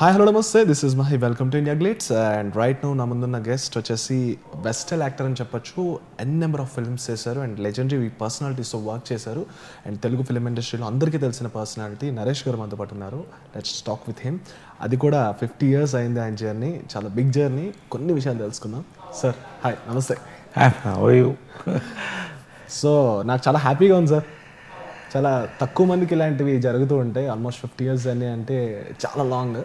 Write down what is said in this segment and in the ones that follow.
Hi hello నమస్తే, this is Mahi. Welcome to India glitz. And right now నా ముందున్న guest వచ్చేసి వెస్టల్ యాక్టర్ అని చెప్పొచ్చు. ఎన్ నెంబర్ ఆఫ్ ఫిల్మ్స్ చేశారు అండ్ లెజెండరీ పర్సనాలిటీస్తో వర్క్ చేశారు. అండ్ తెలుగు ఫిల్మ్ ఇండస్ట్రీలో అందరికీ తెలిసిన పర్సనాలిటీ నరేష్ గారు మనతో పాటు ఉన్నారు. Let's talk with him. అది కూడా 50 years అయింది ఆయన జర్నీ, చాలా బిగ్ జర్నీ. కొన్ని విషయాలు తెలుసుకుందాం. సార్ హాయ్, నమస్తే. సో నాకు చాలా హ్యాపీగా ఉంది సార్. చాలా తక్కువ మందికి ఇలాంటివి జరుగుతూ ఉంటాయి. ఆల్మోస్ట్ 50 years జర్నీ అంటే చాలా లాంగ్.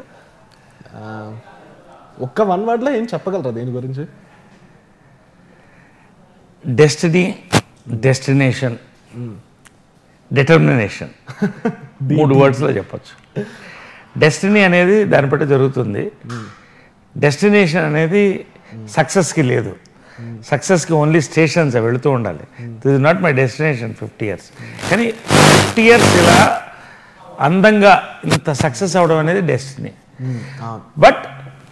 ఒక్క వన్ వర్డ్లో ఏం చెప్పగలరా దీని గురించి? డెస్టినీ, డెస్టినేషన్, డిటర్మినేషన్, 3 wordsలో చెప్పచ్చు. డెస్టినీ అనేది దాన్ని బట్టి జరుగుతుంది. డెస్టినేషన్ అనేది సక్సెస్కి లేదు. సక్సెస్కి ఓన్లీ స్టేషన్స్ వెళుతూ ఉండాలి. This is not my destination 50 years. కానీ 50 years ఇలా అందంగా ఇంత సక్సెస్ అవడం అనేది డెస్టినీ. బట్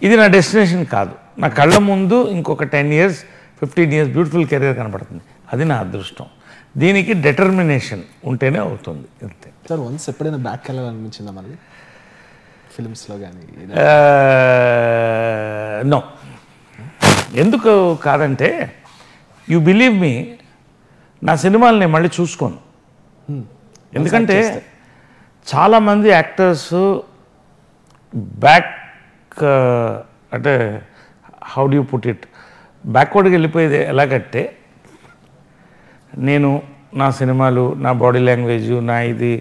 ఇది నా డెస్టినేషన్ కాదు. నా కళ్ళ ముందు ఇంకొక 10 years 15 years బ్యూటిఫుల్ కెరీర్ కనపడుతుంది. అది నా అదృష్టం. దీనికి డిటర్మినేషన్ ఉంటేనే అవుతుంది. అంతే సార్. వన్స్ ఎప్పుడైనా బ్యాక్ వెళ్ళాలనిపించిందా మళ్ళీ ఫిల్మ్స్లో కానీ? నో. ఎందుకు కాదంటే, యు బిలీవ్ మీ, నా సినిమాలు నేను మళ్ళీ చూసుకోను. ఎందుకంటే చాలామంది యాక్టర్స్ బ్యాక్ అంటే how do you put it, బ్యాక్వర్డ్కి వెళ్ళిపోయేది ఎలాగంటే, నేను నా సినిమాలు, నా బాడీ లాంగ్వేజ్, నా ఇది,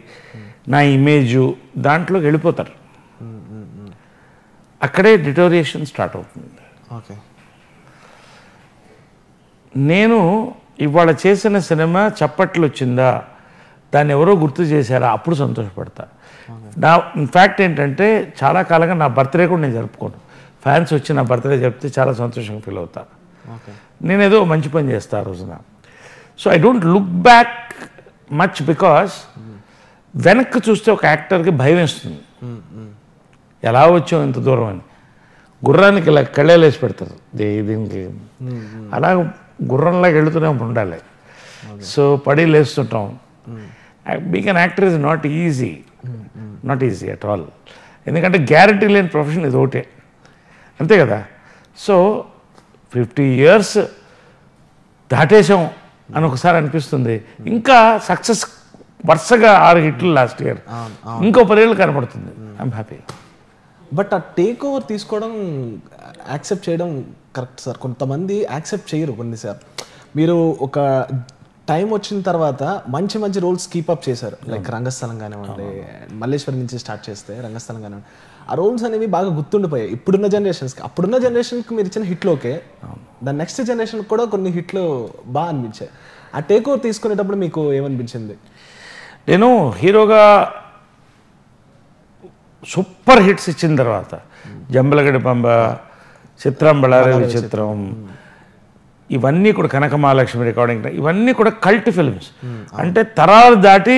నా ఇమేజు దాంట్లోకి వెళ్ళిపోతారు. అక్కడే డిటోరియేషన్ స్టార్ట్ అవుతుంది. ఓకే. నేను ఇవాళ చేసిన సినిమా చప్పట్లు వచ్చిందా, దాన్ని ఎవరో గుర్తు చేశారా, అప్పుడు సంతోషపడతా. నా ఇన్ఫ్యాక్ట్ ఏంటంటే, చాలా కాలంగా నా బర్త్డే కూడా నేను జరుపుకోను. ఫ్యాన్స్ వచ్చి నా బర్త్డే చెప్తే చాలా సంతోషంగా ఫీల్ అవుతా. నేనేదో మంచి పని చేస్తా ఆ రోజున. So I don't look back much, because వెనక్కి చూస్తే ఒక యాక్టర్కి భయం వేస్తుంది. ఎలా వచ్చాం ఇంత దూరం అని. గుర్రానికి ఇలా కళ్ళేసి పెడతారు దీనికి, అలా గుర్రంలాగా వెళుతూనే ఉండాలి. సో పడి లేస్తుంటాం. Being an actor is not easy at all. ఎందుకంటే గ్యారంటీ లేని ప్రొఫెషన్ ఇది ఒకటే, అంతే కదా. సో 50 years దాటేసాం అని ఒకసారి అనిపిస్తుంది. ఇంకా సక్సెస్ వరుసగా 6 hits లాస్ట్ ఇయర్, ఇంకో 10 years కనపడుతుంది. I'm happy. బట్ ఆ టేక్ ఓవర్ తీసుకోవడం, యాక్సెప్ట్ చేయడం కరెక్ట్ సార్. కొంతమంది యాక్సెప్ట్ చేయరు కొన్నిసార్లు. మీరు ఒక టైం వచ్చిన తర్వాత మంచి మంచి రోల్స్ కీపప్ చేశారు. లైక్ రంగస్థలం కానివ్వండి, మల్లేశ్వరి నుంచి స్టార్ట్ చేస్తే రంగస్థలం కానివ్వండి, ఆ రోల్స్ అనేవి బాగా గుర్తుండిపోయాయి ఇప్పుడున్న జనరేషన్స్కి. అప్పుడున్న జనరేషన్కి మీరు ఇచ్చిన హిట్లు ఓకే, దాని నెక్స్ట్ జనరేషన్కి కూడా కొన్ని హిట్లు బాగా అనిపించాయి. ఆ టేక్ ఓవర్ తీసుకునేటప్పుడు మీకు ఏమనిపించింది? నేను హీరోగా సూపర్ హిట్స్ ఇచ్చిన తర్వాత, జంబలగడి పంబ, చిత్రం బళారే విచిత్రం, ఇవన్నీ కూడా కనక మహాలక్ష్మి రికార్డింగ్, ఇవన్నీ కూడా కల్ట్ ఫిల్మ్స్. అంటే తరాలు దాటి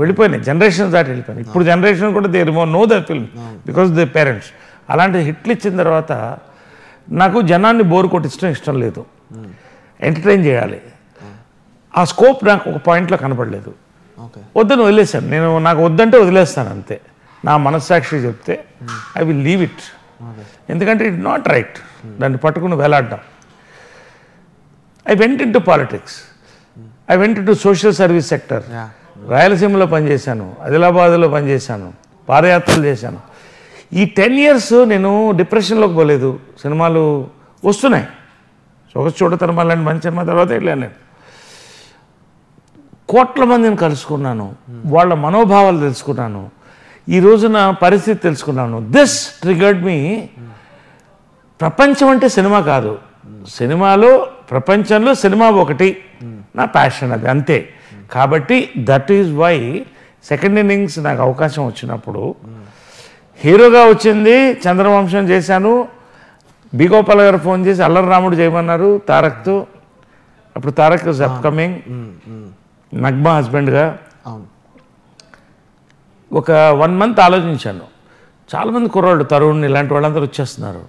వెళ్ళిపోయినాయి, జనరేషన్ దాటి వెళ్ళిపోయినాయి. ఇప్పుడు జనరేషన్ కూడా they know that film because they parents. అలాంటి హిట్లు ఇచ్చిన తర్వాత నాకు జనాన్ని బోర్ కొట్టించడం ఇష్టం లేదు. ఎంటర్టైన్ చేయాలి. ఆ స్కోప్ నాకు ఒక పాయింట్లో కనపడలేదు. వద్దని వదిలేశాను. నాకు వద్దంటే వదిలేస్తాను అంతే. నా మనస్సాక్షి చెప్తే ఐ విల్ లీవ్ ఇట్. ఎందుకంటే ఇట్ నాట్ రైట్ దాన్ని పట్టుకుని వేలాడడం. I went into politics, I went into social service sector. రాయలసీమలో పనిచేశాను, ఆదిలాబాద్లో పనిచేశాను, పాదయాత్రలు చేశాను. ఈ 10 years నేను డిప్రెషన్లోకి పోలేదు. సినిమాలు వస్తున్నాయి, చూడతరమా లాంటి మంచి సినిమా తర్వాత వెళ్ళాను. నేను కోట్ల మందిని కలుసుకున్నాను, వాళ్ళ మనోభావాలు తెలుసుకున్నాను. ఈ రోజున పరిస్థితి తెలుసుకున్నాను. దిస్ ట్రిగర్డ్ మీ. ప్రపంచం అంటే సినిమా కాదు, ప్రపంచంలో సినిమా ఒకటి. నా ప్యాషన్ అది, అంతే. కాబట్టి that is why second innings నాకు అవకాశం వచ్చినప్పుడు హీరోగా వచ్చింది. చంద్రవంశం చేశాను. బి గోపాల్ గారు ఫోన్ చేసి అల్లరి రాముడు చేయమన్నారు తారక్తో. అప్పుడు తారక్ ఇస్ అప్కమింగ్, నగ్మా హస్బెండ్గా. ఒక 1 month ఆలోచించాను. చాలామంది కుర్రాళ్ళు, తరుణ్ ఇలాంటి వాళ్ళందరూ వచ్చేస్తున్నారు.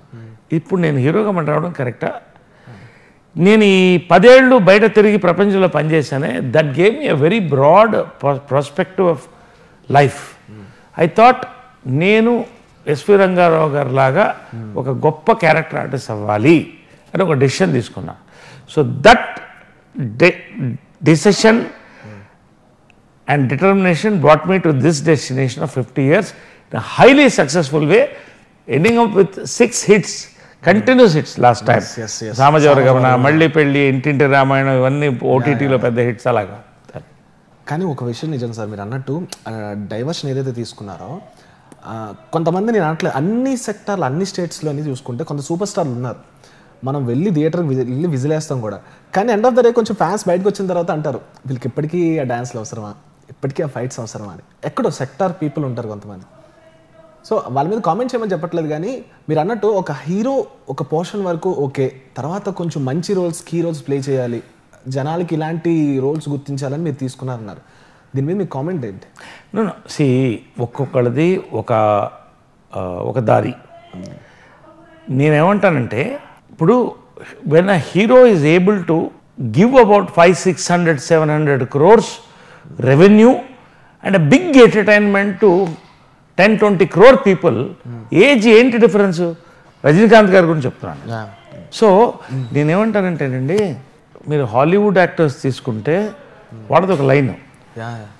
ఇప్పుడు నేను హీరోగా రావడం కరెక్టా? నేను ఈ 10 years బయట తిరిగి ప్రపంచంలో పనిచేశానే, that gave me a very broad perspective of life. I thought నేను ఎస్వి రంగారావు గారు లాగా ఒక గొప్ప క్యారెక్టర్ ఆర్టిస్ట్ అవ్వాలి అని ఒక డెసిషన్ తీసుకున్నా. So that decision and determination brought me to this destination of 50 years in a highly successful way, ending up with 6 hits, continuous hits. Last time Samajavaragamana, Malli పెళ్ళి, ఇంటింటి రామాయణం, ఇవన్నీ ఓటీటీలో పెద్ద హిట్స్ అలాగా. కానీ ఒక విషయం నిజం సార్, మీరు అన్నట్టు డైవర్షన్ ఏదైతే తీసుకున్నారో, కొంతమంది నేను అనట్లేదు, అన్ని సెక్టార్లు అన్ని స్టేట్స్లోని చూసుకుంటే కొంత సూపర్ స్టార్లు ఉన్నారు, మనం వెళ్ళి థియేటర్కి వెళ్ళి విజిలేస్తాం కూడా. కానీ ఎండ్ ఆఫ్ ద డే కొంచెం ఫ్యాన్స్ బయటకు వచ్చిన తర్వాత అంటారు, వీళ్ళకి ఇప్పటికీ ఆ డ్యాన్స్లు అవసరమా, ఇప్పటికీ ఆ ఫైట్స్ అవసరమా అని. ఎక్కడో సెక్టార్ పీపుల్ ఉంటారు కొంతమంది. సో వాళ్ళ మీద కామెంట్ చేయమని చెప్పట్లేదు, కానీ మీరు అన్నట్టు ఒక హీరో ఒక పోర్షన్ వరకు ఓకే, తర్వాత కొంచెం మంచి రోల్స్, కీ రోల్స్ ప్లే చేయాలి, జనాలకి ఇలాంటి రోల్స్ గుర్తించాలని మీరు తీసుకున్నారన్నారు. దీని మీద మీ కామెంట్ ఏంటి? సి, ఒక్కొక్కరిది ఒక దారి. నేనేమంటానంటే, ఇప్పుడు when a hero is able to give about 500-600-700 crores revenue and a big entertainment to 10-20 crore people, ఏజ్ ఏంటి డిఫరెన్స్? రజనీకాంత్ గారి గురించి చెప్తున్నాను. సో నేనేమంటానంటేనండి, మీరు హాలీవుడ్ యాక్టర్స్ తీసుకుంటే వాళ్ళది ఒక లైన్,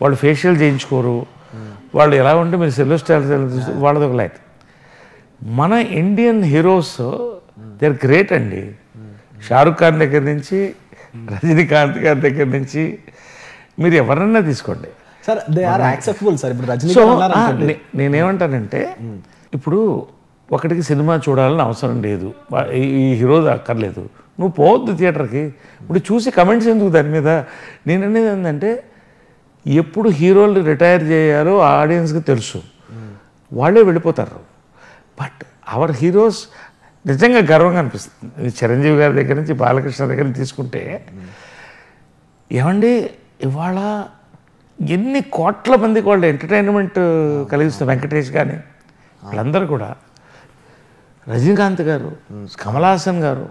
వాళ్ళు ఫేషియల్ చేయించుకోరు, వాళ్ళు ఎలా ఉంటే మీరు సెల్లో స్టైల్ వాళ్ళది ఒక లైన్. మన Indian heroes they are great అండి. షారుఖ్ ఖాన్ దగ్గర నుంచి, రజనీకాంత్ గారి దగ్గర నుంచి మీరు ఎవరన్నా తీసుకోండి sir, they are acceptable sir. ఇప్పుడు రజనీ, సో నేనేమంటానంటే, ఇప్పుడు ఒకటికి సినిమా చూడాలని అవసరం లేదు, ఈ హీరో అక్కర్లేదు, నువ్వు పోవద్దు థియేటర్కి. ఇప్పుడు చూసి కమెంట్స్ ఎందుకు దాని మీద? నేను అనేది ఏంటంటే, ఎప్పుడు హీరోలు రిటైర్ చేయాలో ఆడియన్స్కి తెలుసు, వాళ్ళే వెళ్ళిపోతారు. బట్ అవర్ హీరోస్ నిజంగా గర్వంగా అనిపిస్తుంది. చిరంజీవి గారి దగ్గర నుంచి, బాలకృష్ణ దగ్గర నుంచి తీసుకుంటే, ఏమండి ఇవాళ ఎన్ని కోట్ల మందికి వాళ్ళు ఎంటర్టైన్మెంట్ కలిగిస్తారు. వెంకటేష్ కానీ వాళ్ళందరూ కూడా, రజనీకాంత్ గారు, కమల్ హాసన్ గారు,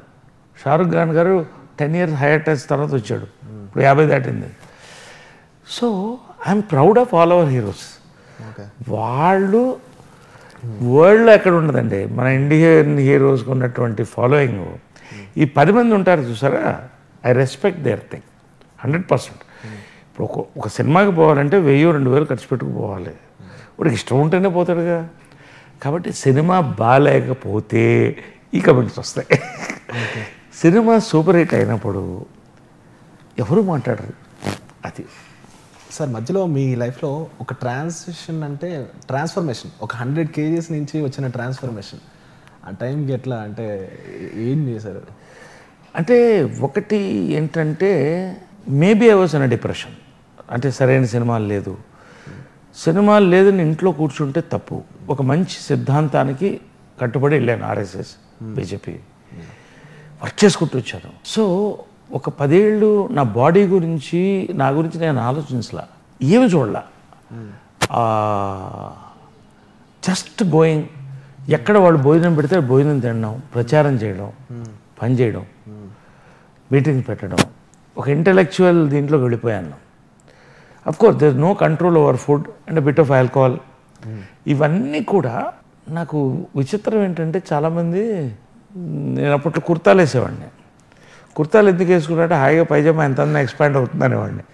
షారుఖ్ ఖాన్ గారు 10 years హైయటెస్ తర్వాత వచ్చాడు, ఇప్పుడు 50 దాటింది. So I'm proud of all our heroes. వాళ్ళు వరల్డ్లో ఎక్కడ ఉండదండి మన ఇండియన్ హీరోస్కి ఉన్నటువంటి ఫాలోయింగ్. ఈ 10 మంది ఉంటారు చూసారా, ఐ రెస్పెక్ట్ దేర్ థింగ్ 100%. ఇప్పుడు ఒక సినిమాకి పోవాలంటే 1000-2000 ఖర్చు పెట్టుకుపోవాలి, వాడికి ఇష్టం ఉంటేనే పోతాడుగా. కాబట్టి సినిమా బాగాలేకపోతే ఈ కమెంట్స్ వస్తాయి. సినిమా సూపర్ హిట్ అయినప్పుడు ఎవరు మాట్లాడరు. అది సార్, మధ్యలో మీ లైఫ్లో ఒక ట్రాన్సిషన్ అంటే ట్రాన్స్ఫర్మేషన్, ఒక 100 kgs నుంచి వచ్చిన ట్రాన్స్ఫర్మేషన్, ఆ టైంకి ఎట్లా అంటే ఏం చేశారు? అంటే ఒకటి ఏంటంటే, maybe I was in depression. అంటే సరైన సినిమాలు లేదని ఇంట్లో కూర్చుంటే తప్పు. ఒక మంచి సిద్ధాంతానికి కట్టుబడి వెళ్ళాను, ఆర్ఎస్ఎస్, బీజేపీ వర్క్ చేసుకుంటూ వచ్చాను. సో ఒక 10 ఏళ్ళు నా బాడీ గురించి, నా గురించి నేను ఆలోచించలా, ఏమి చూడలా, జస్ట్ గోయింగ్. ఎక్కడ వాళ్ళు భోజనం పెడితే భోజనం తినడం, ప్రచారం చేయడం, పని చేయడం, మీటింగ్ పెట్టడం, ఒక ఇంటలెక్చువల్ దీంట్లో వెళ్ళిపోయాను. Of course there no control over food and bit of alcohol. ఇవన్నీ కూడా నాకు విచిత్రం ఏంటంటే, చాలామంది, నేను అప్పట్లో కుర్తాలు వేసేవాడిని. కుర్తాలు ఎందుకు వేసుకున్నట్టే, హాయిగా పైజామా ఎంత ఎక్స్పాండ్ అవుతుంది అనేవాడిని.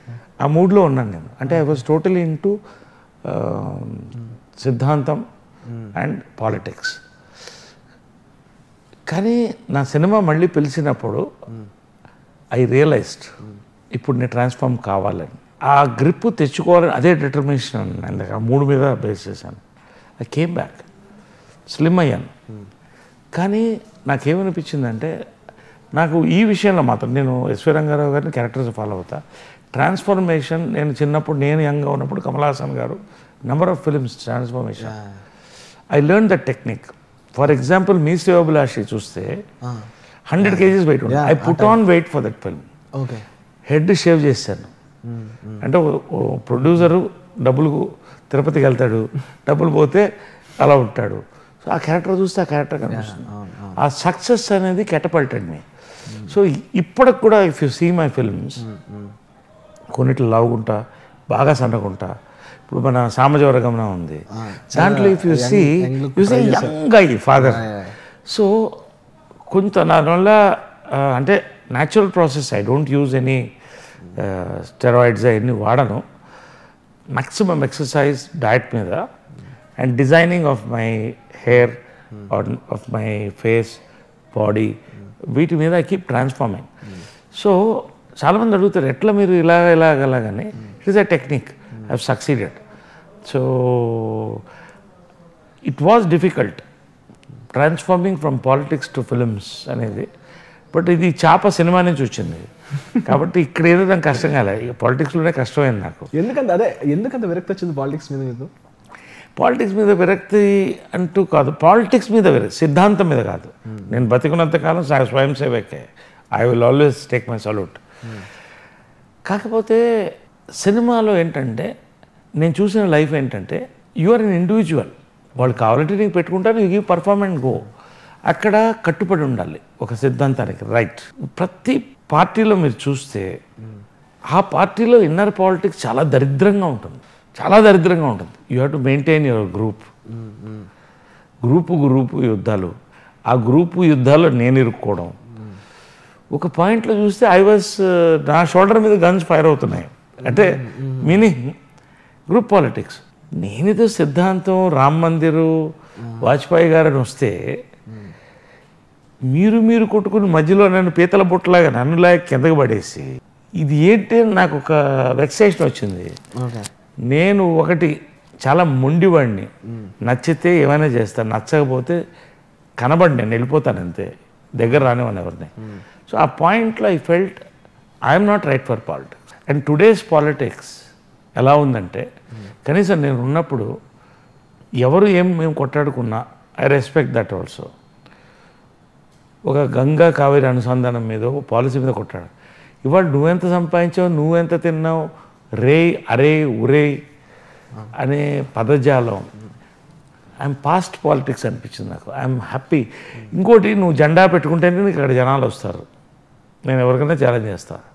ఆ మూడ్లో ఉన్నాను నేను. అంటే ఐ వాజ్ టోటలీ ఇంటూ సిద్ధాంతం అండ్ పాలిటిక్స్. కానీ నా సినిమా మళ్ళీ పిలిచినప్పుడు ఐ రియలైజ్డ్ ఇప్పుడు నేను ట్రాన్స్ఫార్మ్ కావాలని, ఆ గ్రిప్ తెచ్చుకోవాలని, అదే డిటర్మినేషన్ అందుకు ఆ 3 మీద బేస్ చేశాను. ఐ కేమ్ బ్యాక్, స్లిమ్ అయ్యాను. కానీ నాకేమనిపించిందంటే, నాకు ఈ విషయంలో మాత్రం, నేను ఎస్వి రంగారావు గారిని క్యారెక్టర్స్ ఫాలో అవుతా. ట్రాన్స్ఫర్మేషన్, నేను చిన్నప్పుడు, నేను యంగ్గా ఉన్నప్పుడు Kamal Haasan garu number of films transformation, I learn that technique. For example మీ సేవభిలాషి చూస్తే 100 kgs వెయిట్ ఉంది. I put on weight for that film. Head shave చేశాను. అంటే ప్రొడ్యూసరు డబ్బులు తిరుపతికి వెళ్తాడు, డబ్బులు పోతే అలా ఉంటాడు. సో ఆ క్యారెక్టర్ చూస్తే ఆ క్యారెక్టర్ కనిపిస్తుంది. ఆ సక్సెస్ అనేది catapulted మీ. సో ఇప్పటికి కూడా if you see my films, కొన్నిట్లో లావుకుంటా, బాగా సన్నగుంటా, ఇప్పుడు మన సామజవరగమన ఉంది, దాంట్లో ఇఫ్ యూ సీ యంగ్ అయ్యి ఫాదర్. సో కొంత దానివల్ల అంటే natural process, I don't use any steroids అవన్నీ వాడను. మ్యాక్సిమం ఎక్సర్సైజ్, డయట్ మీద and designing of my hair or of my face, body, వీటి మీద ఐ కీప్ ట్రాన్స్ఫార్మింగ్. సో చాలామంది అడుగుతారు ఎట్లా మీరు ఇలాగని. It is a technique, I have succeeded. So it was difficult transforming from politics to films అనేది. But ఇది చాప సినిమా నుంచి వచ్చింది కాబట్టి ఇక్కడ ఏదో దానికి కష్టం కాలేదు. ఇక పాలిటిక్స్లోనే కష్టమైంది నాకు. ఎందుకంత విరక్తి వచ్చింది పాలిటిక్స్ మీద మీకు? పాలిటిక్స్ మీద విరక్తి అంటూ కాదు, పాలిటిక్స్ మీద విరక్తి, సిద్ధాంతం మీద కాదు. నేను బతికున్నంతకాలం స్వయం సేవకే, I will always take my salute. కాకపోతే సినిమాలో ఏంటంటే నేను చూసిన లైఫ్ ఏంటంటే యు ఆర్ ఎన్ ఇండివిజువల్. వాళ్ళు కావాలంటే నీకు పెట్టుకుంటారు, యూ గివ్ పర్ఫార్మెన్స్ గో. అక్కడ కట్టుబడి ఉండాలి ఒక సిద్ధాంతానికి, రైట్. ప్రతి పార్టీలో మీరు చూస్తే ఆ పార్టీలో ఇన్నర్ పాలిటిక్స్ చాలా దరిద్రంగా ఉంటుంది, చాలా దరిద్రంగా ఉంటుంది. You have to maintain your group. Group యుద్ధాలు, ఆ గ్రూపు యుద్ధాల్లో నేను ఇరుక్కోవడం. ఒక పాయింట్లో చూస్తే నా షోల్డర్ మీద గన్స్ ఫైర్ అవుతున్నాయి. అంటే మీనింగ్ గ్రూప్ పాలిటిక్స్. నేనేదో సిద్ధాంతం, రామ్ మందిరు, వాజ్పేయి గారని వస్తే మీరు కొట్టుకుని మధ్యలో నన్ను పీతల బుట్టలాగా నన్నులాగా కిందకు పడేసి ఇది ఏంటి నాకు ఒక వెక్సేషన్ వచ్చింది. నేను ఒకటి చాలా మొండివాడిని, నచ్చితే ఏమైనా చేస్తాను, నచ్చకపోతే కనబడి నేను వెళ్ళిపోతాను అంతే, దగ్గర రానివ్వను ఎవరిని. సో ఆ పాయింట్లో I felt I'm not right for politics. And today's politics ఎలా ఉందంటే కనీసం నేను ఉన్నప్పుడు ఎవరు మేము కొట్టాడుకున్నా ఐ రెస్పెక్ట్ దట్ ఆల్సో. ఒక గంగా కావేరి అనుసంధానం మీద పాలసీ మీద కొట్టాడు. ఇవాళ నువ్వెంత సంపాదించావు, నువ్వెంత తిన్నావు, అరే ఉరే అనే పదజాలం, ఐఎమ్ పాస్ట్ పాలిటిక్స్ అనిపించింది నాకు. I'm happy. ఇంకోటి, నువ్వు జెండా పెట్టుకుంటేనే నీకు ఇక్కడ జనాలు వస్తారు, నేను ఎవరికైనా ఛాలెంజ్ చేస్తాను.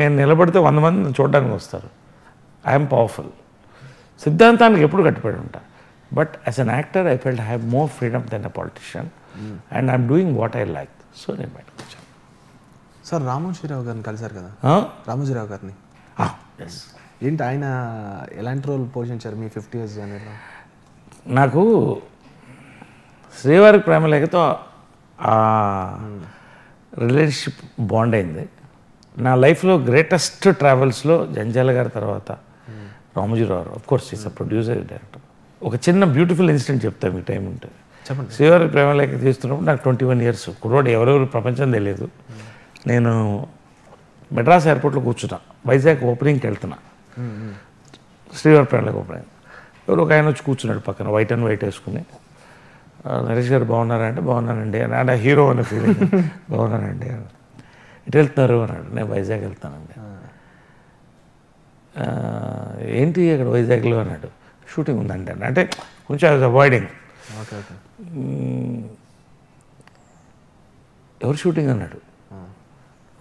నేను నిలబడితే 100 మంది చూడడానికి వస్తారు. I'm powerful. సిద్ధాంతానికి ఎప్పుడు కట్టుబడి ఉంటా. But as an actor I felt I have more freedom than a politician and I'm doing what I like. So నేను బయటకు వచ్చాను. సార్ రామోజీరావు గారిని కలిశారు కదా, రామోజీరావు గారిని. ఏంటి ఆయన ఎలాంటి రోల్ పోషించారు మీ 50 years అనేది? నాకు శ్రీవారి ప్రేమలేఖతో ఆ రిలేషన్షిప్ బాండ్ అయింది. నా లైఫ్లో గ్రేటెస్ట్ ట్రావెల్స్లో జంజాల గారి తర్వాత Ramoji Rao, of course is a producer, director. ఒక చిన్న బ్యూటిఫుల్ ఇన్సిడెంట్ చెప్తాను మీకు టైం ఉంటే. చెప్పండి. శ్రీవారి ప్రేమలేఖ తీస్తున్నప్పుడు నాకు 21 years, కుర్రోడు, ఎవరెవరు ప్రపంచం తెలియదు. నేను మెడ్రాస్ ఎయిర్పోర్ట్లో కూర్చున్నా, వైజాగ్ ఓపెనింగ్కి వెళ్తున్నా, శ్రీవారి ప్రేమలేఖ ఓపెనింగ్. ఎవరు ఒక ఆయన వచ్చి కూర్చున్నాడు పక్కన, వైట్ అండ్ వైట్ వేసుకుని. నరేష్ గారు బాగున్నారా అంటే బాగున్నానండి అని, హీరో అనే ఫీలింగ్, బాగున్నానండి. ఇటు వెళ్తున్నారు అన్నాడు. నేను వైజాగ్ వెళ్తానండి. ఏంటి అక్కడ వైజాగ్లో అన్నాడు. షూటింగ్ ఉందండి అంటే కొంచెం ఐ వాజ్ అవాయిడింగ్. ఎవరు షూటింగ్ అన్నాడు.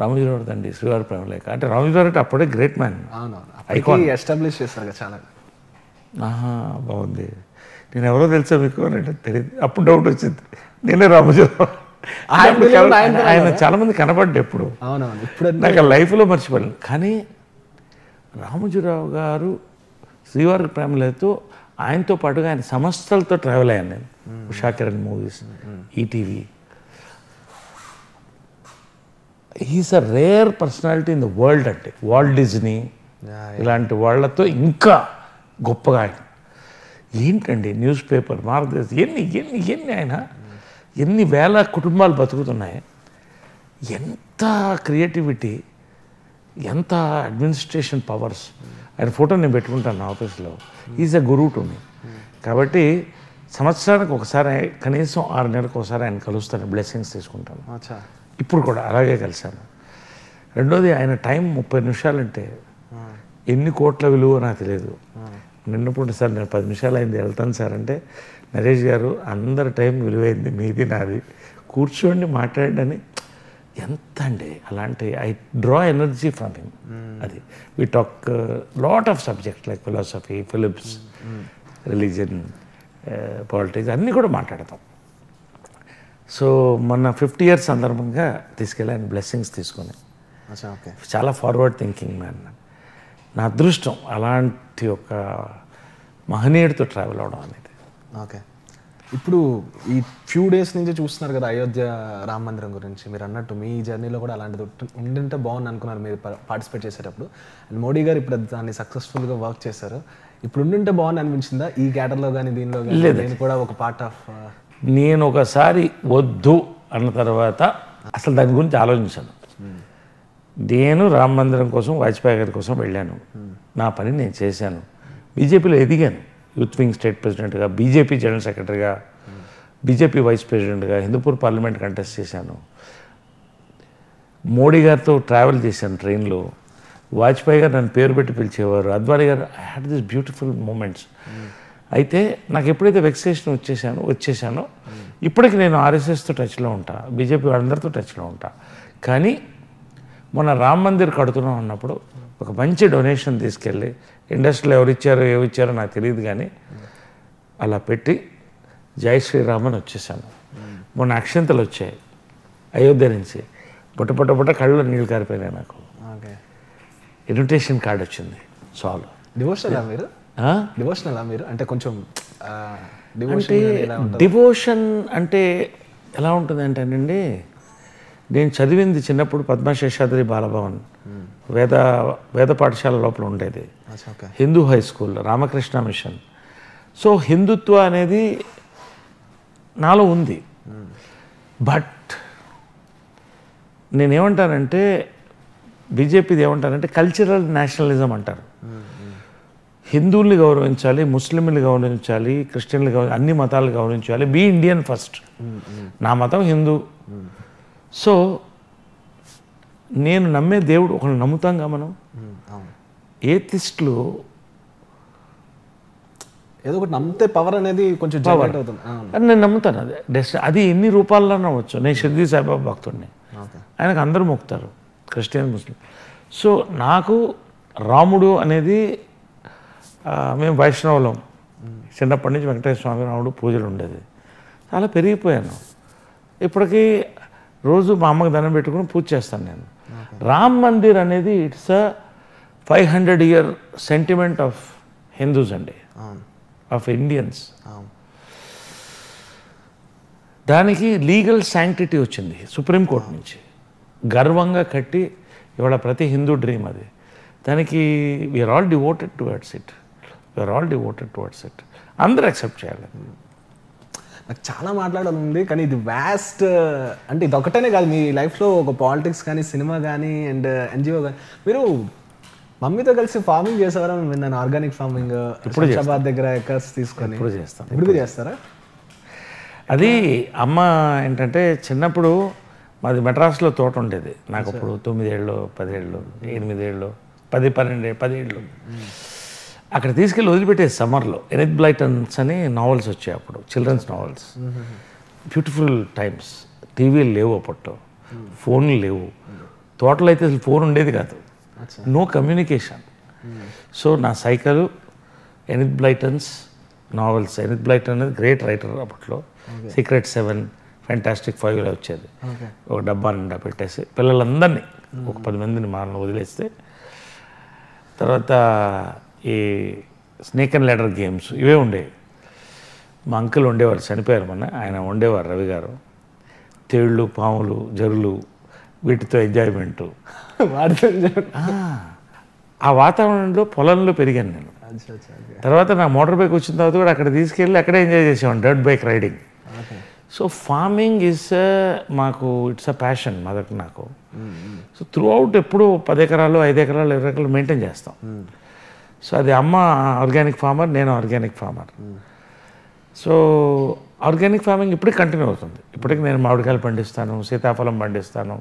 రామోజీరావు అండి, శ్రీవారి ప్రేమలేఖ అంటే. రామోజీరావు అంటే అప్పుడే గ్రేట్ మ్యాన్, ఐకాన్, ఎస్టాబ్లిష్ చేస్తారు చాలా. బాగుంది. నేను ఎవరో తెలుసా మీకు అని అంటే తెలియదు. అప్పుడు డౌట్ వచ్చింది, నేనే రామోజీరావు. ఆయన చాలామంది కనపడ్డా ఎప్పుడు, నాకు లైఫ్లో మర్చిపోయాను. కానీ రామోజీరావు గారు శ్రీవారి ప్రేమలేఖతో ఆయనతో పాటుగా ఆయన సంస్థలతో ట్రావెల్ అయ్యాను నేను. Usha Kiran movies, ETV. He's a rare personality in the world. అంటే వాల్ట్ డిజ్నీ ఇలాంటి వాళ్ళతో ఇంకా గొప్పగా ఆయన. ఏంటండి న్యూస్ పేపర్, భారతదేశం, ఎన్ని ఆయన ఎన్ని వేల కుటుంబాలు బతుకుతున్నాయి. ఎంత క్రియేటివిటీ, ఎంత అడ్మినిస్ట్రేషన్ పవర్స్. ఆయన ఫోటో నేను పెట్టుకుంటాను నా ఆఫీస్లో. ఈజ్ అ గురువు టు మీ. కాబట్టి సంవత్సరానికి ఒకసారి, కనీసం 6 నెలలకు ఒకసారి ఆయన కలుస్తాను, బ్లెస్సింగ్స్ తీసుకుంటాను. ఇప్పుడు కూడా అలాగే కలిశాను. రెండోది, ఆయన టైం 30 నిమిషాలంటే ఎన్ని కోట్ల విలువ నాకు తెలియదు. నిన్నప్పుడు సార్ నేను 10 నిమిషాలు అయింది వెళ్తాను సార్ అంటే, నరేష్ గారు అందరి టైం విలువైంది, మీది నాది, కూర్చోండి మాట్లాడండి. ఎంత అండి అలాంటి I draw energy from him. అది we talk lot of subject like philosophy, physics, religion, politics అన్నీ కూడా మాట్లాడతాం. సో మొన్న 50 years సందర్భంగా తీసుకెళ్ళి ఆయన బ్లెస్సింగ్స్ తీసుకొని, ఓకే. చాలా ఫార్వర్డ్ థింకింగ్ మ్యాన్. నా అదృష్టం అలాంటి ఒక మహనీయుడితో ట్రావెల్ అవడం అనేది. ఓకే. ఇప్పుడు ఈ ఫ్యూ డేస్ నుంచి చూస్తున్నారు కదా అయోధ్య రామ మందిరం గురించి. మీరు అన్నట్టు మీ జర్నీలో కూడా అలాంటిది ఉండింటే బాగుంది అనుకున్నారు మీరు పార్టిసిపేట్ చేసేటప్పుడు. అండ్ మోడీ గారు ఇప్పుడు దాన్ని సక్సెస్ఫుల్గా వర్క్ చేశారు. ఇప్పుడు ఉండింటే బాగుంది అనిపించిందా ఈ క్యాటర్లో కానీ దీనిలో కానీ? నేను కూడా ఒక పార్ట్ ఆఫ్ నేను ఒకసారి వద్దు అన్న తర్వాత అసలు దాని గురించి ఆలోచించాను. నేను రామ మందిరం కోసం, వాజ్పేయి గారి కోసం వెళ్ళాను. నా పని నేను చేశాను. బీజేపీలో ఎదిగాను. యూత్ వింగ్ స్టేట్ ప్రెసిడెంట్గా, బీజేపీ జనరల్ సెక్రటరీగా, బీజేపీ వైస్ ప్రెసిడెంట్గా హిందూపూర్ పార్లమెంట్ కంటెస్ట్ చేశాను. మోడీ గారితో ట్రావెల్ చేశాను ట్రైన్లో. వాజ్పేయి గారు నన్ను పేరు పెట్టి పిలిచేవారు. అద్వానీ గారు. I had this beautiful moments. అయితే నాకు ఎప్పుడైతే వెక్సేషన్ వచ్చేసానో ఇప్పటికి నేను ఆర్ఎస్ఎస్తో టచ్లో ఉంటా, బీజేపీ వాళ్ళందరితో టచ్లో ఉంటా. కానీ మొన్న రామ్ మందిర్ కడుతున్నాం అన్నప్పుడు ఒక మంచి డొనేషన్ తీసుకెళ్ళి, ఇండస్ట్రీలో ఏమిచ్చారో నాకు తెలియదు కానీ అలా పెట్టి జై శ్రీరామ్ అని వచ్చేసాను. మొన్న అక్షంతలు వచ్చాయి అయోధ్య నుంచి. బుట్ట కళ్ళలో నీళ్ళు కారిపోయినాయి నాకు. ఇన్విటేషన్ కార్డ్ వచ్చింది. చాలు. డివోషనలా మీరు? అంటే కొంచెం డివోషన్ అంటే ఎలా ఉంటుంది అంటేనండి, నేను చదివింది చిన్నప్పుడు పద్మశేషాద్రి బాలభవన్ వేద పాఠశాల లోపల ఉండేది. Hindu high school, Ramakrishna Mission. సో హిందుత్వ అనేది నాలో ఉంది. బట్ నేనేమంటానంటే, బీజేపీది ఏమంటారంటే కల్చరల్ నేషనలిజం అంటారు. హిందువుల్ని గౌరవించాలి, ముస్లింలు గౌరవించాలి, క్రిస్టియన్లు అన్ని మతాలు గౌరవించాలి, బీ ఇండియన్ ఫస్ట్. నా మతం హిందూ. సో నేను నమ్మే దేవుడు ఒకళ్ళు నమ్ముతాంగా మనం. ఏథిస్టులు ఏదో ఒకటి నమ్మితే పవర్ అనేది కొంచెం అని నేను నమ్ముతాను. అది ఎన్ని రూపాల్లో నమ్మవచ్చు. నేను షిర్డీ సాయిబాబా భక్తుడిని. ఆయనకు అందరూ మొక్కుతారు, క్రిస్టియన్, ముస్లిం. సో నాకు రాముడు అనేది, మేము వైష్ణవులం. చిన్నప్పటి నుంచి వెంకటేశ్వర స్వామి, రాముడు పూజలు ఉండేది. చాలా పెరిగిపోయాను. ఇప్పటికీ రోజు మా అమ్మకి దండం పెట్టుకుని పూజ చేస్తాను నేను. రామ్ మందిర్ అనేది it's a 500 year sentiment of Hindus అండి, ఆఫ్ ఇండియన్స్. దానికి లీగల్ శాంక్టిటీ వచ్చింది సుప్రీంకోర్టు నుంచి. గర్వంగా కట్టి ఇవాళ ప్రతి హిందూ డ్రీమ్ అది. దానికి we are all devoted towards it. అందరూ యాక్సెప్ట్ చేయాలి. నాకు చాలా మాట్లాడాలి ఉంది, కానీ ఇది వ్యాస్ట్. అంటే ఇది ఒకటేనే కాదు, మీ లైఫ్లో ఒక పాలిటిక్స్ కానీ, సినిమా కానీ, అండ్ ఎన్జిఓ కానీ. మీరు మమ్మీతో కలిసి ఫార్మింగ్ చేసేవారా? విన్నాను, ఆర్గానిక్ ఫార్మింగ్. హైదరాబాద్ దగ్గర ఎకర్స్ తీసుకొని ఇప్పుడు చేస్తాను. ఇప్పుడు చేస్తారా? అది అమ్మ ఏంటంటే, చిన్నప్పుడు మాది మెడ్రాస్లో తోట ఉండేది. నాకు అప్పుడు 9 ఏళ్ళు, 10 ఏళ్ళు, 8 ఏళ్ళు, 10, 12 ఏళ్ళు. అక్కడ తీసుకెళ్ళి వదిలిపెట్టేది సమ్మర్లో. ఎనిత్ బ్లైటన్స్ అని నావెల్స్ వచ్చాయి అప్పుడు, చిల్డ్రన్స్ నావెల్స్. Beautiful times. టీవీలు లేవు అప్పట్లో, ఫోన్లు లేవు. తోటలో అయితే అసలు ఫోన్ ఉండేది కాదు. No communication. సో నా cycle Enid Blyton's novels. Enid Blyton అనేది గ్రేట్ రైటర్ అప్పట్లో. సీక్రెట్ 7, ఫ్యాంటాస్టిక్ 5 వచ్చేది. ఒక డబ్బా నిండా పెట్టేసి పిల్లలందరినీ, ఒక 10 మందిని మాలను వదిలేస్తే, తర్వాత ఈ స్నేక్ అండ్ ల్యాడర్ గేమ్స్ ఇవే ఉండేవి. మా అంకుల్ ఉండేవారు, చనిపోయారు మొన్న. ఆయన ఉండేవారు, రవి గారు. తేళ్ళు, పాములు, జరులు, వీటితో ఎంజాయ్మెంటు. ఆ వాతావరణంలో పొలంలో పెరిగాను నేను. తర్వాత నా మోటార్ బైక్ వచ్చిన తర్వాత కూడా అక్కడ తీసుకెళ్ళి అక్కడే ఎంజాయ్ చేసేవాడిని, dirt bike riding. So farming మాకు ఇట్స్ అ ప్యాషన్ మొదటి నాకు. సో త్రూ అవుట్ ఎప్పుడు 10 ఎకరాలు, 5 ఎకరాలు, 20 ఎకరాలు మెయింటైన్ చేస్తాం. సో అది అమ్మ ఆర్గానిక్ ఫార్మర్, నేను organic farmer. So organic farming ఇప్పటికి కంటిన్యూ అవుతుంది. ఇప్పటికి నేను మామిడికాయలు పండిస్తాను, సీతాఫలం పండిస్తాను.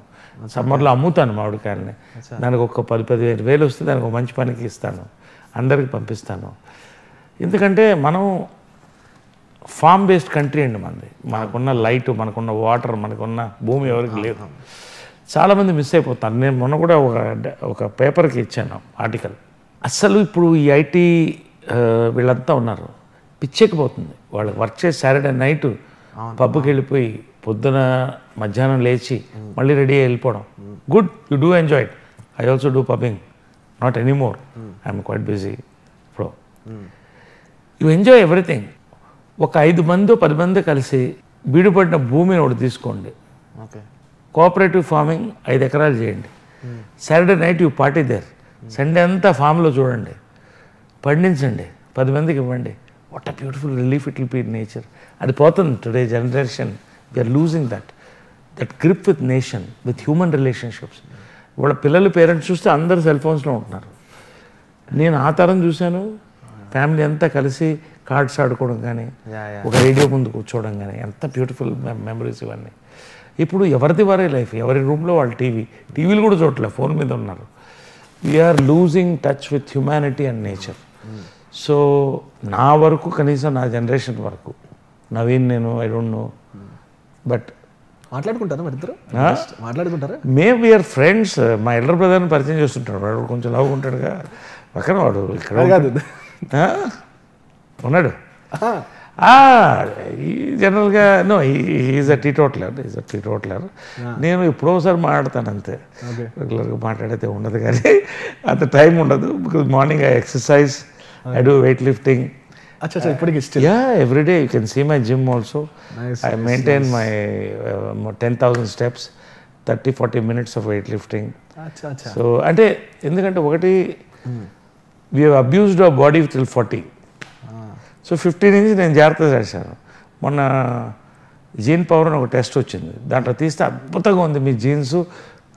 సమ్మర్లో అమ్ముతాను మామిడికాయలని. దానికి ఒక 10-15 వేలు వస్తే దానికి ఒక మంచి పనికి ఇస్తాను, అందరికి పంపిస్తాను. ఎందుకంటే మనం ఫామ్ బేస్డ్ కంట్రీ అండి మనది. మనకున్న లైట్, మనకున్న వాటర్, మనకున్న భూమి ఎవరికి లేదు. చాలామంది మిస్ అయిపోతారు. నేను మొన్న కూడా ఒక పేపర్కి ఇచ్చాను ఆర్టికల్. అస్సలు ఇప్పుడు ఈ ఐటీ వీళ్ళంతా ఉన్నారు, పిచ్చెక్కిపోతుంది. వాళ్ళు వర్క్ చేసి సాటర్డే నైట్ పబ్కి వెళ్ళిపోయి పొద్దున మధ్యాహ్నం లేచి మళ్ళీ రెడీ అయ్యి వెళ్ళిపోవడం. Good, you do enjoy it. I also do pubbing, not anymore, I'm quite busy ఇప్పుడు. You enjoy everything. ఒక 5 మంది 10 మంది కలిసి బీడుపడిన భూమిని ఒకటి తీసుకోండి, కోఆపరేటివ్ ఫార్మింగ్ 5 ఎకరాలు చేయండి. Saturday night you party there, Sunday అంతా ఫామ్లో చూడండి, పండించండి, 10 మందికి ఇవ్వండి. What a beautiful relief it will be in nature. అది పోతుంది. Today generation we are losing that grip with nation, with human relationships. వాళ్ళ పిల్లలు పేరెంట్స్ చూస్తే అందరు సెల్ ఫోన్స్లో ఉంటున్నారు. నేను ఆ తరం చూశాను, ఫ్యామిలీ అంతా కలిసి కార్డ్స్ ఆడుకోవడం కానీ, ఒక రేడియో ముందు కూర్చోవడం కానీ, ఎంత బ్యూటిఫుల్ మెమరీస్ ఇవన్నీ. ఇప్పుడు ఎవరిది వారే లైఫ్, ఎవరి రూమ్లో వాళ్ళు టీవీలు కూడా చూడట్లేదు, ఫోన్ మీద ఉన్నారు. We are losing touch with humanity and nature. So నా వరకు, కనీసం నా జనరేషన్ వరకు, నవీన్ నేను ఐ డోంట్ నో, బట్ మాట్లాడుకుంటారా మరి ఇద్దరు? మాట్లాడుకుంటారా? మేము వీఆర్ ఫ్రెండ్స్. మా ఎల్డర్ బ్రదర్ని పరిచయం చేస్తుంటాడు, వాడు కొంచెం లవ్ ఉంటాడుగా పక్కన, వాడు ఇక్కడ ఉన్నాడు. జనరల్గా నో, ఈజ్ అ టీటోట్లర్. నేను ఎప్పుడోసారి మాట్లాడతాను అంతే, రెగ్యులర్గా మాట్లాడితే ఉండదు, కానీ అంత టైం ఉండదు. Because morning I exercise, I do weight lifting. Every day you can see my gym also. I maintain my 10,000 steps, 30-40 minutes of weightlifting. So అంటే ఎందుకంటే ఒకటి, we have abused our body till 40. So 15 నుంచి నేను జాగ్రత్త చేశాను. మొన్న gene power అని ఒక టెస్ట్ వచ్చింది, దాంట్లో తీస్తే అద్భుతంగా ఉంది మీ జీన్స్,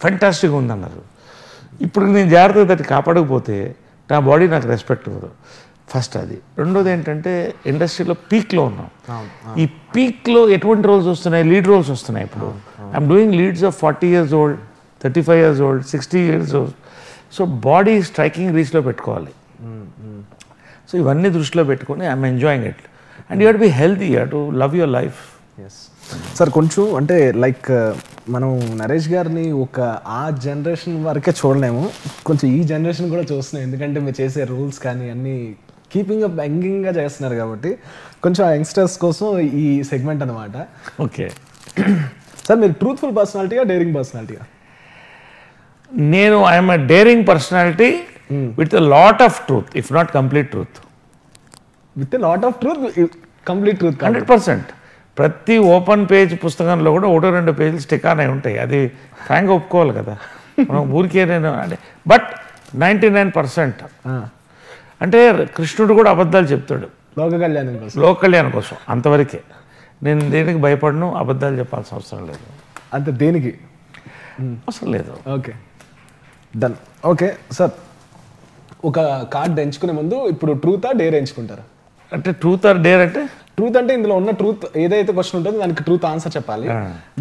ఫెంటాస్టిక్గా ఉందన్నారు. ఇప్పుడు నేను జాగ్రత్తగా దాన్ని కాపాడకపోతే నా బాడీ నాకు రెస్పెక్ట్ ఇవ్వదు. ఫస్ట్ అది. రెండోది ఏంటంటే, ఇండస్ట్రీలో పీక్లో ఉన్నాం. ఈ పీక్లో ఎటువంటి రోల్స్ వస్తున్నాయి? లీడ్ రోల్స్ వస్తున్నాయి. ఇప్పుడు I'm doing leads of 40 years old, 35 years old, 60 years old. So body striking రీచ్లో పెట్టుకోవాలి. సో ఇవన్నీ దృష్టిలో పెట్టుకొని I'm enjoying it. And you have to be healthy, you have to love your life. Sir కొంచెం అంటే like మనం నరేష్ గారిని ఒక ఆ జనరేషన్ వరకే చూడలేము, కొంచెం ఈ జనరేషన్ కూడా చూస్తున్నాం. ఎందుకంటే మీరు చేసే రూల్స్ కానీ అన్నీ కీపింగ్ అప్ యంగింగ్గా చేస్తున్నారు కాబట్టి, కొంచెం ఆ యంగ్స్టర్స్ కోసం ఈ సెగ్మెంట్ అనమాట. ఓకే సార్, మీరు ట్రూత్ఫుల్ పర్సనాలిటీగా, డేరింగ్ పర్సనాలిటీగా? నేను I'm a daring personality with a lot of truth, if not complete truth. With a lot of truth, complete truth 100%. ప్రతి ఓపెన్ పేజ్ పుస్తకంలో కూడా 1-2 పేజీలు స్టిక్ ఆన్ అయి ఉంటాయి. అది ఫ్రాంక్గా ఒప్పుకోవాలి కదా, మనం ఊరికే నేను అంటే. బట్ 99% అంటే కృష్ణుడు కూడా అబద్ధాలు చెప్తాడు లోక కళ్యాణం కోసం, అంతవరకే. నేను దేనికి భయపడను, అబద్ధాలు చెప్పాల్సిన అవసరం లేదు. అంతే, దేనికి అవసరం లేదు. Okay, done. ఓకే సార్, ఒక కార్డ్ ఎంచుకునే ముందు ఇప్పుడు ట్రూతా డేర్ ఎంచుకుంటారా? అంటే ట్రూత్ ఆర్ డేర్ అంటే, ట్రూత్ అంటే ఇందులో ఉన్న ట్రూత్ ఏదైతే క్వశ్చన్ ఉంటుందో దానికి ట్రూత్ ఆన్సర్ చెప్పాలి.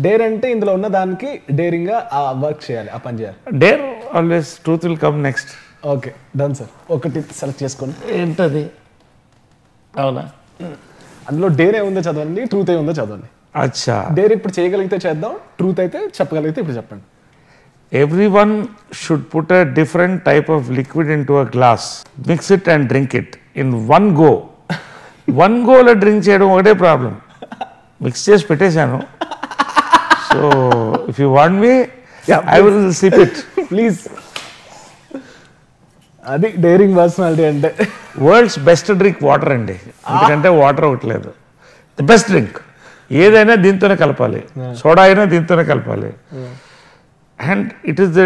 డేర్ అంటే ఇందులో ఉన్న దానికి డేరింగ్ గా ఆ వర్క్ చేయాలి, ఆ పని చేయాలి. Dare always, truth will come next. Okay, done sir. ఒకటి సెలెక్ట్ చేసుకోండి. ఏంటది? అవునా, అందులో డేర్ ఏముందో చదవండి, ట్రూత్ ఏముందో చదవండి. అచ్చా, డేర్ ఇప్పుడు చేయగలిగితే చేద్దాం, ట్రూత్ అయితే చెప్పగలిగితే ఇప్పుడు చెప్పండి. Everyone should put a different type of liquid into a glass, mix it and drink it in one go. One go లో డ్రింక్ చేయడం ఒకటే ప్రాబ్లం. మిక్స్ చేసి పెట్టేశాను. So if you want me, I will SIP it please. అది daring personality అంటే. World's best drink water అండి, ఎందుకంటే water ఒకటి లేదు. ది బెస్ట్ డ్రింక్ ఏదైనా దీంతోనే కలపాలి, సోడా అయినా దీంతోనే కలపాలి. And it is the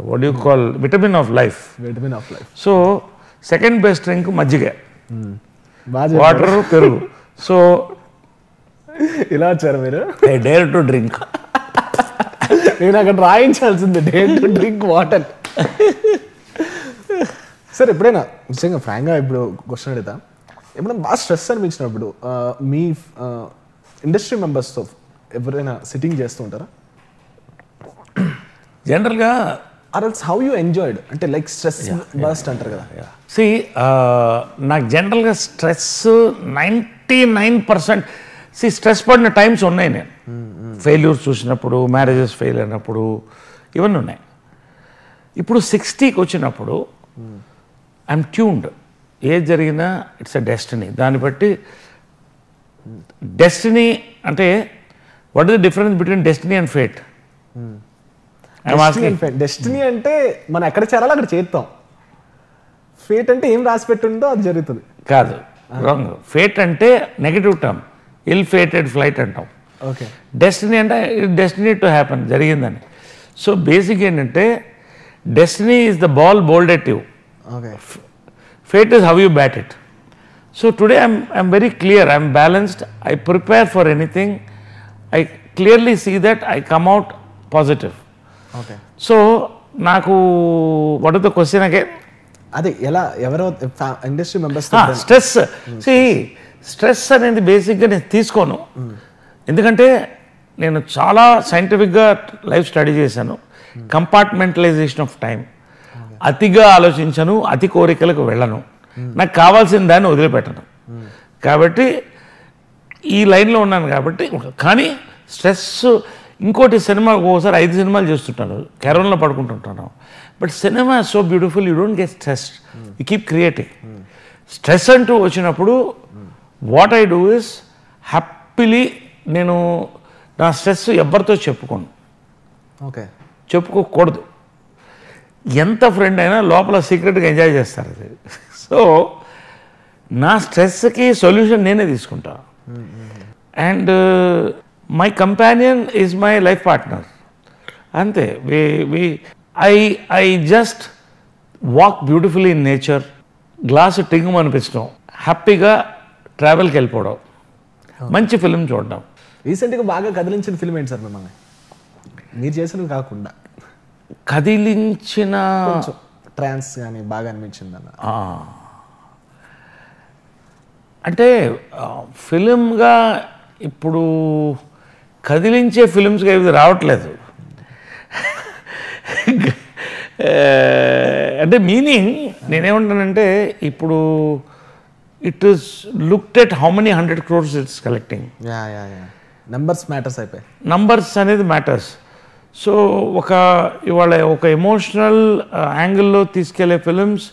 what do you call, vitamin of life. So second best drink మజ్జిగ, వాటర్, పెరుగు. సో ఇలా వచ్చారు మీరు. I dare to drink. నేను అక్కడ రాయించాల్సింది dare to drink water. Sir, ఎప్పుడైనా నిజంగా ఫ్రాంక్గా ఇప్పుడు క్వశ్చన్ అడుగుతా, ఎప్పుడైనా బాగా స్ట్రెస్ అనిపించినప్పుడు మీ ఇండస్ట్రీ మెంబర్స్తో ఎవరైనా సిట్టింగ్ చేస్తూ ఉంటారా? జనరల్గా or else how you enjoyed, అంటే లైక్ స్ట్రెస్ బస్ట్ అంటారు కదా. సి, నాకు జనరల్గా స్ట్రెస్ 99%. సి, స్ట్రెస్ పడిన టైమ్స్ ఉన్నాయి. నేను ఫెయిల్యూర్స్ చూసినప్పుడు, మ్యారేజెస్ ఫెయిల్ అయినప్పుడు ఇవన్నీ ఉన్నాయి. ఇప్పుడు 60కి వచ్చినప్పుడు ఐఎమ్ ట్యూన్డ్. ఏది జరిగినా ఇట్స్ అ డెస్టినీ. దాన్ని బట్టి డెస్టినీ అంటే what is the difference between destiny and fate? Destiny అంటే మనం ఎక్కడ చేరాలో అక్కడ చేస్తాం. ఫేట్ అంటే ఏం రాసి పెట్టుందో అది జరుగుతుంది. కాదు, రాంగ్. ఫేట్ అంటే నెగటివ్ టర్మ్, ఇల్ ఫేటెడ్ ఫ్లైట్ అంటాం. ఓకే. డెస్టినీ అంటే డెస్టినీ టు హ్యాపన్, జరిగిందని. సో బేసిక్ ఏంటంటే destiny is the ball bowled at you, okay. fate is how you bat it. So today I'm very clear, I'm balanced, I prepare for anything, I clearly see that I come out positive. Okay. So నాకు what is the question again? అదే ఎలా ఎవరో industry members stress. Stress అనేది బేసిక్గా నేను తీసుకోను. ఎందుకంటే నేను చాలా సైంటిఫిక్గా లైఫ్ స్టడీ చేశాను. Compartmentalization of time. అతిగా ఆలోచించను, అతి కోరికలకు వెళ్ళను, నాకు కావాల్సిన దాన్ని వదిలిపెట్టను. కాబట్టి ఈ లైన్లో ఉన్నాను కాబట్టి. కానీ స్ట్రెస్ ఇంకోటి, సినిమా ఒకసారి 5 సినిమాలు చేస్తుంటాను, కెరోన్లో పడుకుంటుంటాను. బట్ సినిమా so beautiful, you don't get stress, you keep creating. Stress అంటూ వచ్చినప్పుడు what I do is happily, నేను నా స్ట్రెస్ ఎవరితో చెప్పుకోను. ఓకే. చెప్పుకోకూడదు. ఎంత ఫ్రెండ్ అయినా లోపల సీక్రెట్గా ఎంజాయ్ చేస్తారు అది. సో నా స్ట్రెస్కి సొల్యూషన్ నేనే తీసుకుంటా. And my companion is my life partner, అంతే. I just walk beautifully in nature, glass టింగు అనిపించడం, హ్యాపీగా ట్రావెల్కి వెళ్ళిపోవడం, మంచి ఫిలిం చూడడం. రీసెంట్గా బాగా కదిలించిన ఫిల్మ్ ఏంటి సార్ మిమ్మల్ని, మీరు చేసినవి కాకుండా? కదిలించిన ట్రాన్స్ కానీ బాగా అనిపించింది అన్న అంటే ఫిలింగా ఇప్పుడు కదిలించే ఫిలిమ్స్గా ఇది రావట్లేదు. అంటే మీనింగ్ నేనేమంటానంటే, ఇప్పుడు it is looked at how many 100 crores it's collecting. Numbers matters అయిపోయాయి. నంబర్స్ అనేది మ్యాటర్స్. సో ఇవాళ ఒక ఎమోషనల్ యాంగిల్లో తీసుకెళ్లే ఫిలిమ్స్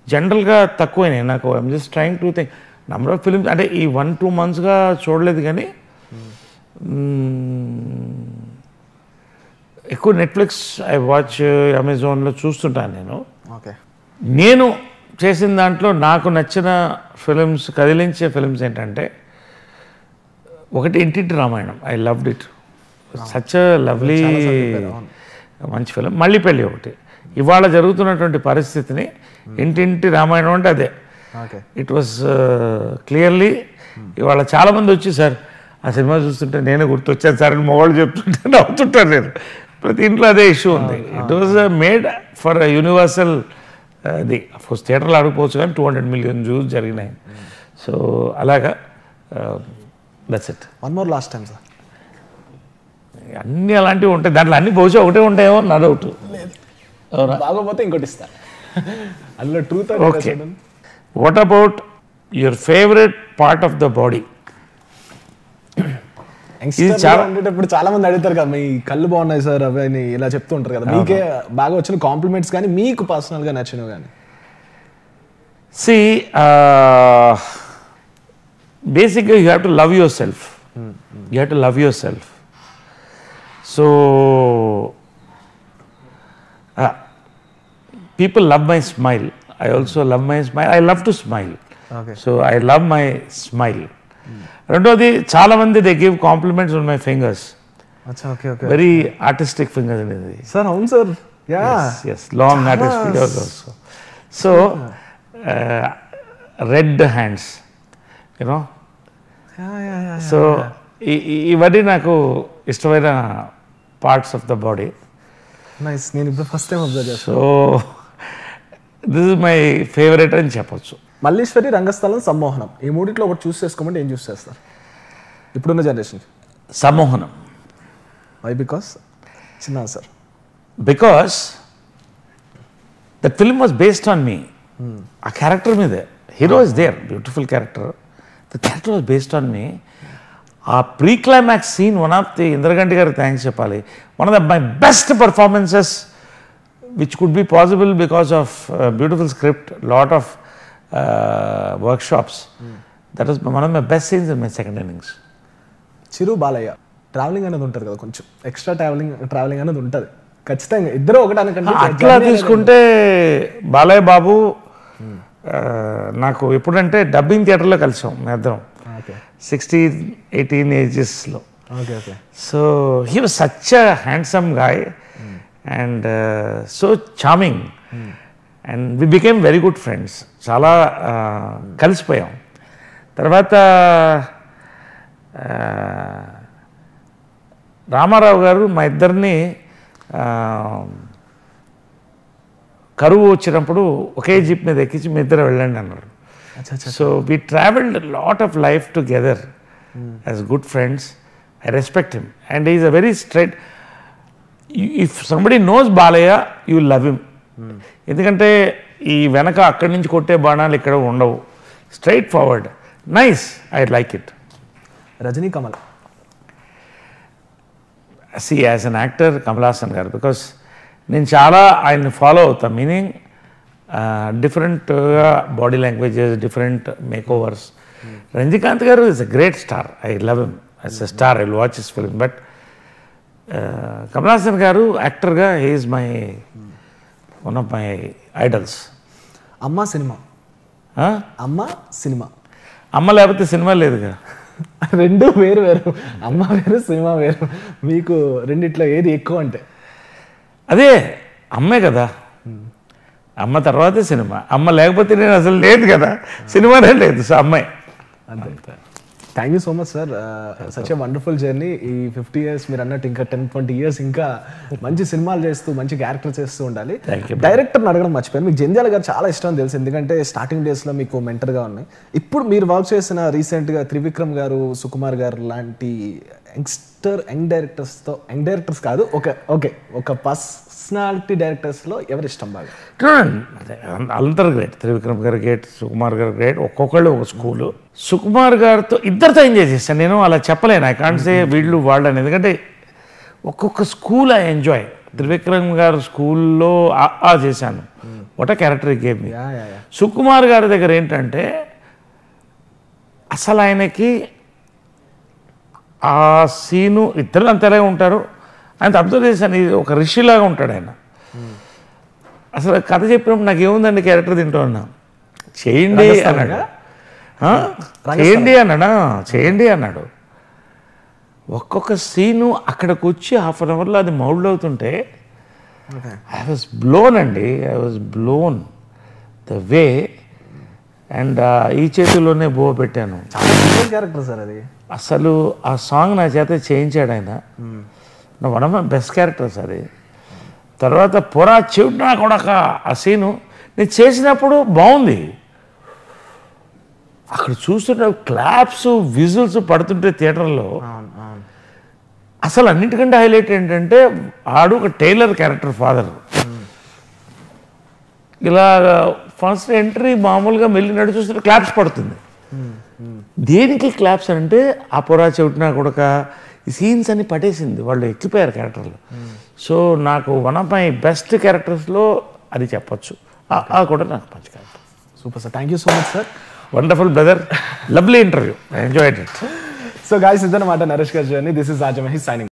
జనరల్గా తక్కువైనాయి నాకు. I'm just trying to think number of films. అంటే ఈ 1-2 monthsగా చూడలేదు, కానీ ఎక్కువ నెట్ఫ్లిక్స్, ఐ వాచ్, అమెజాన్లో చూస్తుంటాను నేను. ఓకే. నేను చేసిన దాంట్లో నాకు నచ్చిన ఫిలిమ్స్, కదిలించే ఫిలిమ్స్ ఏంటంటే, ఒకటి ఇంటింటి Ramayanam. I loved it, such lovely మంచి ఫిలిం. మళ్ళీ పెళ్ళి ఒకటి. ఇవాళ జరుగుతున్నటువంటి పరిస్థితిని ఇంటింటి రామాయణం అంటే అదే. It was clearly. ఇవాళ చాలామంది వచ్చి, సార్ ఆ సినిమా చూస్తుంటే నేనే గుర్తొచ్చాను సార్ అని మొగోళ్ళు చెప్తుంటే నవ్వుతుంటాను నేను. ప్రతి ఇంట్లో అదే ఇష్యూ ఉంది. It was made for universal. అది అఫ్కోర్స్ థియేటర్లో ఆడుకోవచ్చు, కానీ 200 million వ్యూస్ జరిగినాయి. సో అలాగా, that's it. One more last time sir. అన్నీ అలాంటివి ఉంటాయి, దాంట్లో అన్ని బహుశా ఒకటే ఉంటాయేమో నా డౌట్. బాగోపోతే ఇంకోటి ఇస్తా అందులో truth. Okay. What about your favourite part of the body? ఇప్పుడు చాలా మంది అడుగుతారు కదా, మీ కళ్ళు బాగున్నాయి సార్ అవి అని ఇలా చెప్తూ ఉంటారు కదా. మీకే బాగా వచ్చిన కాంప్లిమెంట్స్ కానీ, మీకు పర్సనల్గా నచ్చినవి కానీ? సి, బేసిక్గా you have to love your self. You have to love your self. So people love my smile. I also love my smile. I love to smile. Okay. So I love my smile. రెండోది, చాలా మంది they give compliments on my fingers. Very artistic fingers అనేది. Sir అవును sir. Yes, long artist fingers also. So red hands, you know. So ఇవన్నీ నాకు ఇష్టమైన parts of the body. Nice. నేను ఇప్పుడు ఫస్ట్ టైం అబ్జర్వ్ చేస్తాను. So this is my favourite అని చెప్పొచ్చు. మల్లీశ్వరి, రంగస్థలం, సమ్మోహనం, ఈ మూడిట్లో ఒకటి చూస్ చేసుకోమంటే ఏం చూస్ చేస్తారు ఇప్పుడున్న జనరేషన్? సమ్మోహనం. వై? బికాస్ చిన్న sir, because the film was based on me. ఆ క్యారెక్టర్ మీదే. Hero is there, beautiful character. The character was based on me. ఆ pre climax scene one of the Indraganti గారికి థ్యాంక్స్ చెప్పాలి. One of the my best performances which could be possible because of beautiful script, lot of workshops. That is one of my best scenes in my second innings. Chiru Balayya travelling అనేది ఉంటుంది కదా, కొంచెం extra travelling అనేది ఉంటుంది ఖచ్చితంగా. ఇద్దరు ఒకటనకంటే అట్లా తీసుకుంటే బాలయ్య బాబు నాకు ఎప్పుడంటే డబ్బింగ్ థియేటర్లో కలిసాం మేము ఇద్దరం 16-18 ఏజెస్లో. So he was such a handsome guy and so charming and we became very good friends. చాలా కలిసిపోయాం. తర్వాత రామారావు గారు మా ఇద్దరిని కరువు వచ్చినప్పుడు ఒకే జీప్ మీద ఎక్కించి మీ ఇద్దరు వెళ్ళండి అన్నారు. So we travelled lot of life together as good friends. I respect him and is a very straight. If somebody knows Balayya you love him. ఎందుకంటే ఈ వెనక అక్కడి నుంచి కొట్టే బాణాలు ఇక్కడ ఉండవు. Straight forward, nice, I like it. Rajini Kamal see as an actor Kamal Haasan garu, because నేను చాలా ఆయన్ని ఫాలో అవుతాను. మీనింగ్ డిఫరెంట్గా body languages, different make overs. Rajinikanth garu is a great star. I love him as a star. I will watch his film. But Kamal Haasan గారు యాక్టర్గా he is my one of my idols. అమ్మ cinema, అమ్మ cinema, అమ్మ లేకపోతే cinema లేదుగా. రెండు వేరు వేరు, అమ్మ వేరు సినిమా వేరు. మీకు రెండిట్లో ఏది ఎక్కువ అంటే? అదే అమ్మే కదా. అమ్మ తర్వాతే సినిమా. అమ్మ లేకపోతే నేను అసలు లేదు కదా, సినిమానే లేదు. సో అమ్మాయి అంతే. Thank you so much sir. Such a wonderful journey. ఈ 50 years మీరు అన్నట్టు ఇంకా 10-20 years ఇంకా మంచి సినిమాలు చేస్తూ మంచి క్యారెక్టర్ చేస్తూ ఉండాలి. డైరెక్టర్ని అడగడం మర్చిపోయాను. మీకు జంధ్యాల గారు చాలా ఇష్టం తెలుసు, ఎందుకంటే స్టార్టింగ్ డేస్లో మీకు మెంటర్గా ఉన్నాయి. ఇప్పుడు మీరు వర్క్ చేసిన రీసెంట్గా త్రివిక్రమ్ గారు, సుకుమార్ గారు లాంటి యంగ్ డైరెక్టర్స్ కాదు, ఒక పర్సనాలిటీ డైరెక్టర్స్లో ఎవరు ఇష్టం బాగా? అందరు గ్రేట్. త్రివిక్రమ్ గారు గ్రేట్, సుకుమార్ గారు గ్రేట్. ఒక్కొక్కళ్ళు ఒక స్కూలు. సుకుమార్ గారితో ఇద్దరితో ఎంజాయ్ చేశాను నేను. అలా చెప్పలేను, ఐ కాంట్ సే వీళ్ళు వాళ్ళని. ఎందుకంటే ఒక్కొక్క స్కూల్ ఐ ఎంజాయ్. త్రివిక్రమ్ గారు స్కూల్లో చేశాను. వాట్ అ క్యారెక్టర్ గేమ్ మీ. సుకుమార్ గారి దగ్గర ఏంటంటే అసలు ఆయనకి ఆ సీను, ఇద్దరు అంతేలా ఉంటారు. ఆయన అబ్జర్వ్ చేశాను, ఇది ఒక రిషిలాగా ఉంటాడు ఆయన. అసలు కథ చెప్పినప్పుడు నాకు ఏముందండి క్యారెక్టర్ తింటూ ఉన్నా, చేయండి అన్నాడు. చేయండి అన్నాడు. ఒక్కొక్క సీను అక్కడికి వచ్చి 1/2 hourలో అది మౌల్డ్ అవుతుంటే ఐ వాజ్ బ్లోన్ అండి. I was blown the way. And ఈ చేతిలోనే బో పెట్టాను. క్యారెక్టర్ సార్ అది. అసలు ఆ సాంగ్ నా చేత చేయించాడు ఆయన. One of my best characters అది. తర్వాత పొరా చెవిటినా కూడా ఆ సీను నేను చేసినప్పుడు బాగుంది. అక్కడ చూస్తుంటే క్లాప్స్, విజిల్స్ పడుతుంటే థియేటర్లో అసలు అన్నిటికంటే హైలైట్ ఏంటంటే ఆడు ఒక టైలర్ క్యారెక్టర్ ఫాదర్. ఇలా ఫస్ట్ ఎంట్రీ మామూలుగా మెల్లి నడి చూస్తుంటే క్లాప్స్ పడుతుంది. దేనికి క్లాప్స్ అంటే ఆ పొరా చెవిటినా కూడా ఈ సీన్స్ అన్ని పట్టేసింది, వాళ్ళు ఎక్కిపోయారు క్యారెక్టర్లు. సో నాకు వన్ ఆఫ్ మై బెస్ట్ క్యారెక్టర్స్లో అది చెప్పొచ్చు. కూడా నాకు మంచి character. Super sir, thank you so much sir. Wonderful brother, lovely interview, I enjoyed it. So guys, ఇదన్నమాట నరేష్ గారి journey. This is Raja Mahesh signing.